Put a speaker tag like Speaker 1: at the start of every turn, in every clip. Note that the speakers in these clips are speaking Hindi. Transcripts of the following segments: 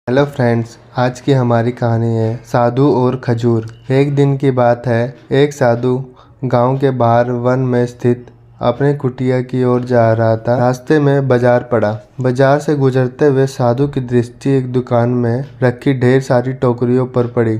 Speaker 1: हेलो फ्रेंड्स, आज की हमारी कहानी है साधु और खजूर। एक दिन की बात है। एक साधु गांव के बाहर वन में स्थित अपने कुटिया की ओर जा रहा था। रास्ते में बाजार पड़ा। बाजार से गुजरते हुए साधु की दृष्टि एक दुकान में रखी ढेर सारी टोकरियों पर पड़ी।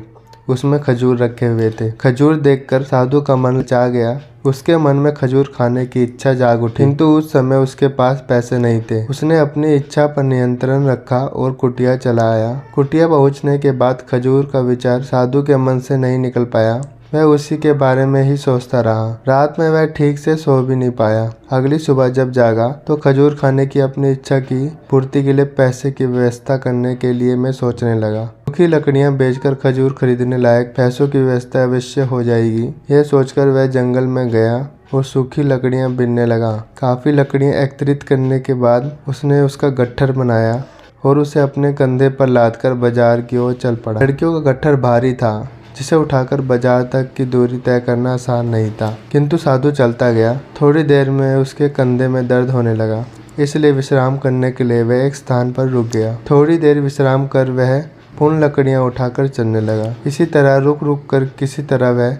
Speaker 1: उसमें खजूर रखे हुए थे। खजूर देखकर साधु का मन ललचा गया। उसके मन में खजूर खाने की इच्छा जाग उठी, किंतु उस समय उसके पास पैसे नहीं थे। उसने अपनी इच्छा पर नियंत्रण रखा और कुटिया चला आया। कुटिया पहुंचने के बाद खजूर का विचार साधु के मन से नहीं निकल पाया। वह उसी के बारे में ही सोचता रहा। रात में वह ठीक से सो भी नहीं पाया। अगली सुबह जब जागा तो खजूर खाने की अपनी इच्छा की पूर्ति के लिए पैसे की व्यवस्था करने के लिए मैं सोचने लगा। सूखी लकड़ियां बेचकर खजूर खरीदने लायक पैसों की व्यवस्था अवश्य हो जाएगी। यह सोचकर वह जंगल में गया और सूखी लकड़ियां बीनने लगा। काफी लकड़ियां एकत्रित करने के बाद उसने उसका गट्ठर बनाया और उसे अपने कंधे पर लादकर बाजार की ओर चल पड़ा। लड़कियों का गट्ठर भारी था, जिसे उठाकर बाजार तक की दूरी तय करना आसान नहीं था, किंतु साधु चलता गया। थोड़ी देर में उसके कंधे में दर्द होने लगा, इसलिए विश्राम करने के लिए वह एक स्थान पर रुक गया। थोड़ी देर विश्राम कर वह पुनः लकड़ियां उठाकर चलने लगा। इसी तरह रुक रुक कर किसी तरह वह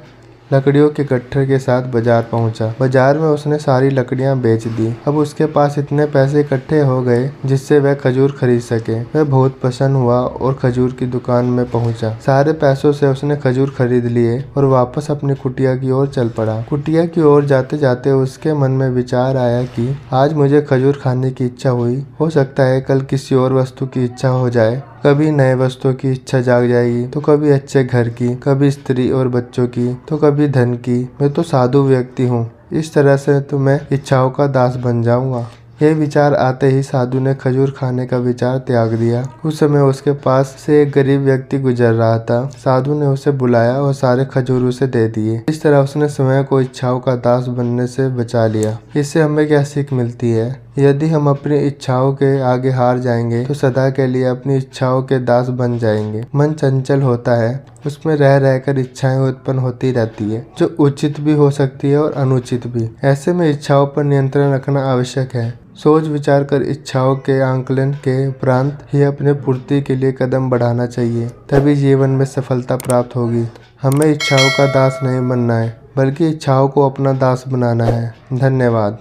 Speaker 1: लकड़ियों के गट्ठर के साथ बाजार पहुंचा। बाजार में उसने सारी लकड़ियां बेच दी। अब उसके पास इतने पैसे इकट्ठे हो गए जिससे वह खजूर खरीद सके। वह बहुत प्रसन्न हुआ और खजूर की दुकान में पहुंचा। सारे पैसों से उसने खजूर खरीद लिए और वापस अपनी कुटिया की ओर चल पड़ा। कुटिया की ओर जाते जाते उसके मन में विचार आया कि आज मुझे खजूर खाने की इच्छा हुई, हो सकता है कल किसी और वस्तु की इच्छा हो जाए। कभी नए वस्तुओं की इच्छा जाग जाएगी, तो कभी अच्छे घर की, कभी स्त्री और बच्चों की, तो कभी धन की। मैं तो साधु व्यक्ति हूँ, इस तरह से तो मैं इच्छाओं का दास बन जाऊंगा। यह विचार आते ही साधु ने खजूर खाने का विचार त्याग दिया। उस समय उसके पास से एक गरीब व्यक्ति गुजर रहा था। साधु ने उसे बुलाया और सारे खजूर उसे दे दिए। इस तरह उसने स्वयं को इच्छाओं का दास बनने से बचा लिया। इससे हमें क्या सीख मिलती है? यदि हम अपनी इच्छाओं के आगे हार जाएंगे तो सदा के लिए अपनी इच्छाओं के दास बन जाएंगे। मन चंचल होता है, उसमें रह रहकर इच्छाएं उत्पन्न होती रहती है, जो उचित भी हो सकती है और अनुचित भी। ऐसे में इच्छाओं पर नियंत्रण रखना आवश्यक है। सोच विचार कर इच्छाओं के आंकलन के उपरांत ही अपने पूर्ति के लिए कदम बढ़ाना चाहिए, तभी जीवन में सफलता प्राप्त होगी। हमें इच्छाओं का दास नहीं बनना है, बल्कि इच्छाओं को अपना दास बनाना है। धन्यवाद।